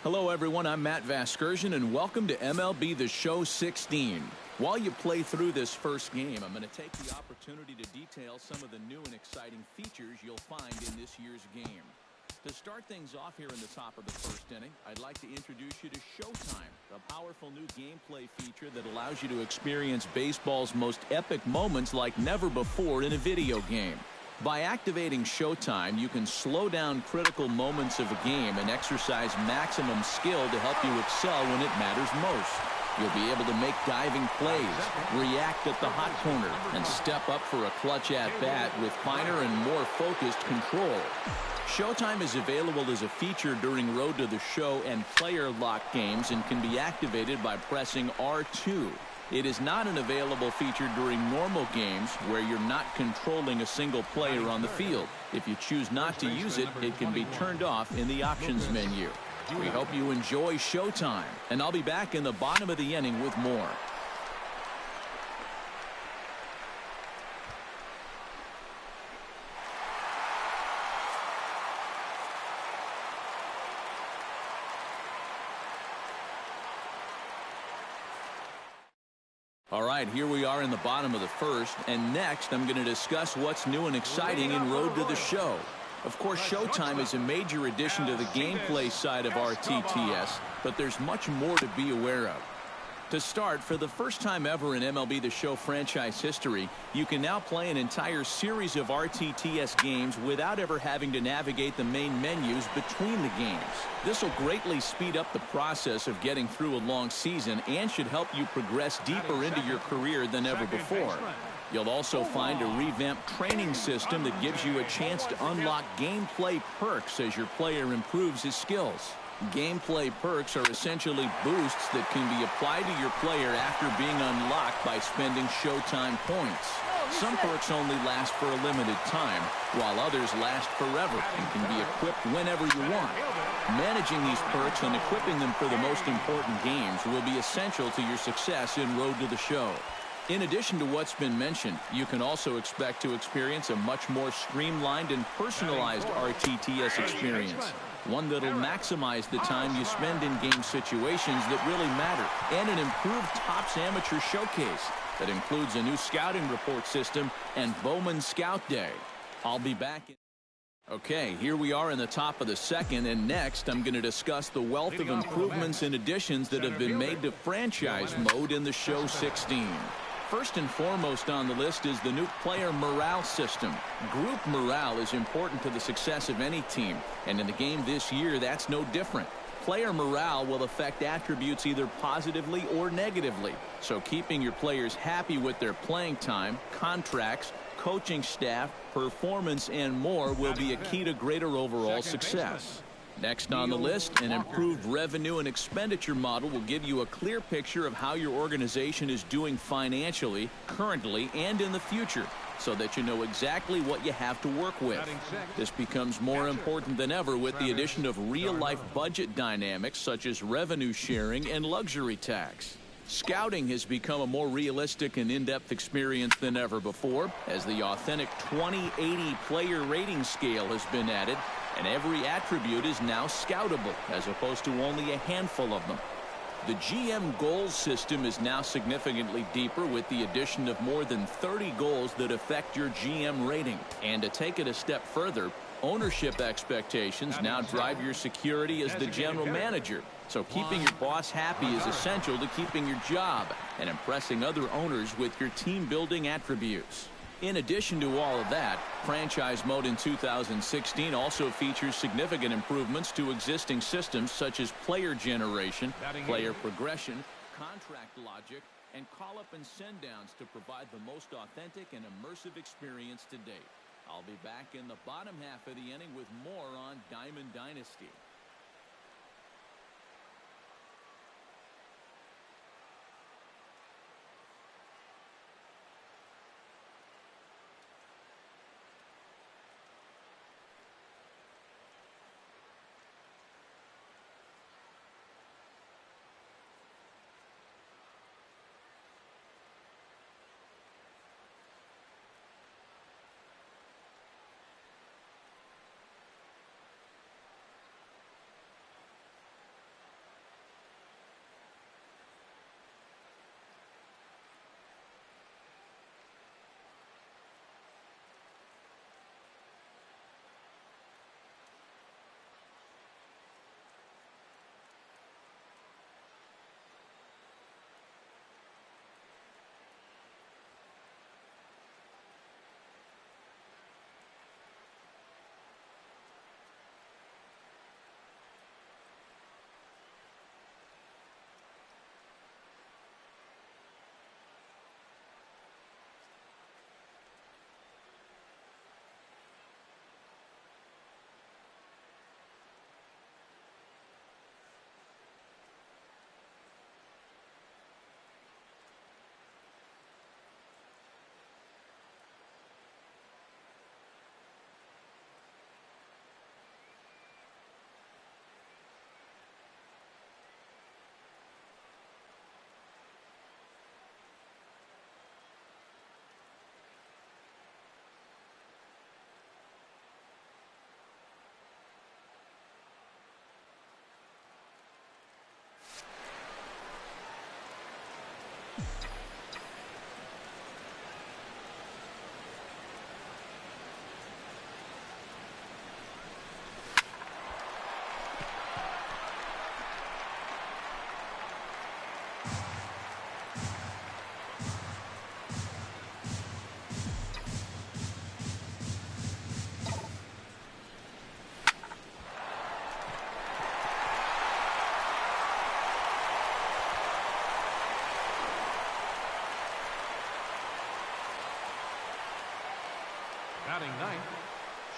Hello everyone, I'm Matt Vasgersian and welcome to MLB The Show 16. While you play through this first game, I'm going to take the opportunity to detail some of the new and exciting features you'll find in this year's game. To start things off here in the top of the first inning, I'd like to introduce you to Showtime, a powerful new gameplay feature that allows you to experience baseball's most epic moments like never before in a video game. By activating Showtime, you can slow down critical moments of a game and exercise maximum skill to help you excel when it matters most. You'll be able to make diving plays, react at the hot corner, and step up for a clutch at-bat with finer and more focused control. Showtime is available as a feature during Road to the Show and player lock games and can be activated by pressing R2. It is not an available feature during normal games where you're not controlling a single player on the field. If you choose not to use it, it can be turned off in the options menu. We hope you enjoy Showtime, and I'll be back in the bottom of the inning with more. All right, here we are in the bottom of the first, and next I'm going to discuss what's new and exciting in Road to the Show. Of course, Showtime is a major addition to the gameplay side of RTTS, but there's much more to be aware of. To start, for the first time ever in MLB The Show franchise history, you can now play an entire series of RTTS games without ever having to navigate the main menus between the games. This will greatly speed up the process of getting through a long season and should help you progress deeper into your career than ever before. You'll also find a revamped training system that gives you a chance to unlock gameplay perks as your player improves his skills. Gameplay perks are essentially boosts that can be applied to your player after being unlocked by spending Showtime points. Some perks only last for a limited time, while others last forever and can be equipped whenever you want. Managing these perks and equipping them for the most important games will be essential to your success in Road to the Show. In addition to what's been mentioned, you can also expect to experience a much more streamlined and personalized RTTS experience. One that'll maximize the time you spend in game situations that really matter, and an improved Topps Amateur Showcase that includes a new scouting report system and Bowman Scout Day. I'll be back. Okay, here we are in the top of the second, and next I'm going to discuss the wealth of improvements and additions that have been made to franchise mode in the Show 16. First and foremost on the list is the new player morale system. Group morale is important to the success of any team, and in the game this year, that's no different. Player morale will affect attributes either positively or negatively, so keeping your players happy with their playing time, contracts, coaching staff, performance, and more will be a key to greater overall success. Next on the list, an improved revenue and expenditure model will give you a clear picture of how your organization is doing financially, currently, and in the future, so that you know exactly what you have to work with. This becomes more important than ever with the addition of real-life budget dynamics such as revenue sharing and luxury tax. Scouting has become a more realistic and in-depth experience than ever before, as the authentic 20/80 player rating scale has been added, and every attribute is now scoutable, as opposed to only a handful of them. The GM goals system is now significantly deeper with the addition of more than 30 goals that affect your GM rating. And to take it a step further, ownership expectations now drive your security as the general manager. So keeping your boss happy is essential to keeping your job and impressing other owners with your team-building attributes. In addition to all of that, franchise mode in 2016 also features significant improvements to existing systems such as player generation, player progression, contract logic, and call-up and send-downs to provide the most authentic and immersive experience to date. I'll be back in the bottom half of the inning with more on Diamond Dynasty.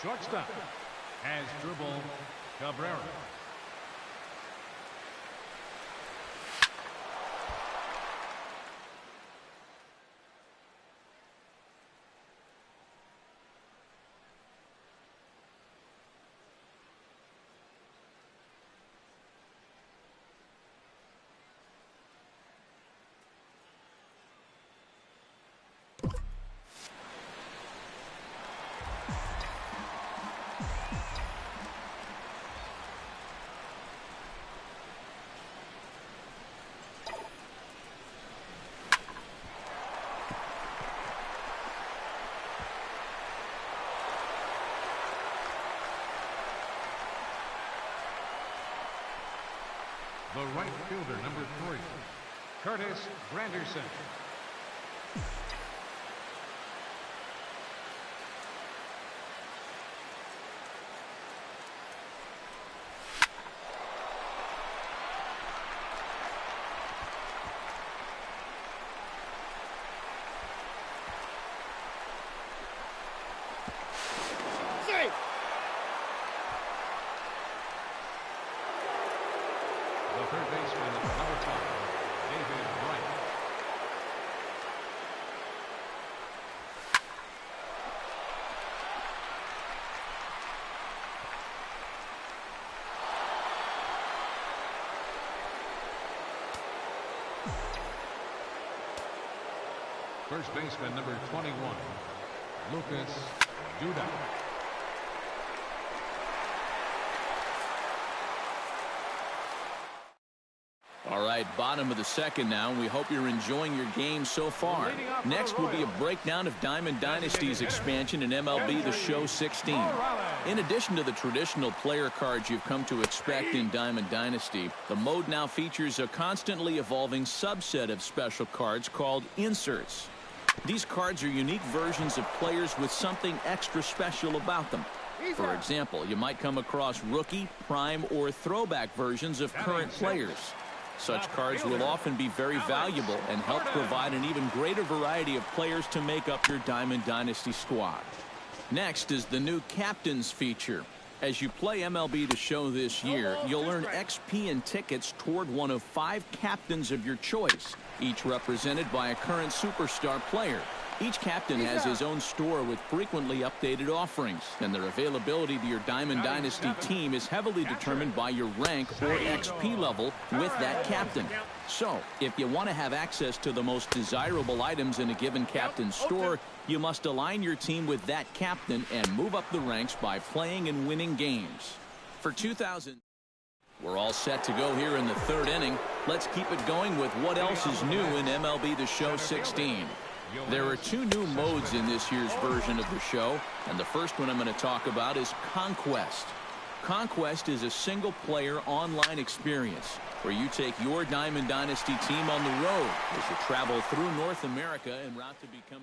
Shortstop, Asdrubal Cabrera. The right fielder, number 3, Curtis Granderson. Safe. The third baseman, number 5, David Wright. First baseman, number 21, Lucas Duda. All right, bottom of the second now, and we hope you're enjoying your game so far. Next will be a breakdown of Diamond Dynasty's expansion in MLB The Show 16. In addition to the traditional player cards you've come to expect in Diamond Dynasty, the mode now features a constantly evolving subset of special cards called inserts. These cards are unique versions of players with something extra special about them. For example, you might come across rookie, prime, or throwback versions of current players. Such cards will often be very valuable and help provide an even greater variety of players to make up your Diamond Dynasty squad. Next is the new Captains feature. As you play MLB The Show this year, you'll earn XP and tickets toward one of 5 captains of your choice, each represented by a current superstar player. Each captain has his own store with frequently updated offerings, and their availability to your Diamond Dynasty team is heavily determined by your rank or XP level with that captain. So, if you want to have access to the most desirable items in a given captain's store, you must align your team with that captain and move up the ranks by playing and winning games. For 2000, we're all set to go here in the 3rd inning. Let's keep it going with what else is new in MLB The Show 16. There are 2 new modes in this year's version of the show, and the first one I'm going to talk about is Conquest. Conquest is a single-player online experience where you take your Diamond Dynasty team on the road as you travel through North America en route to become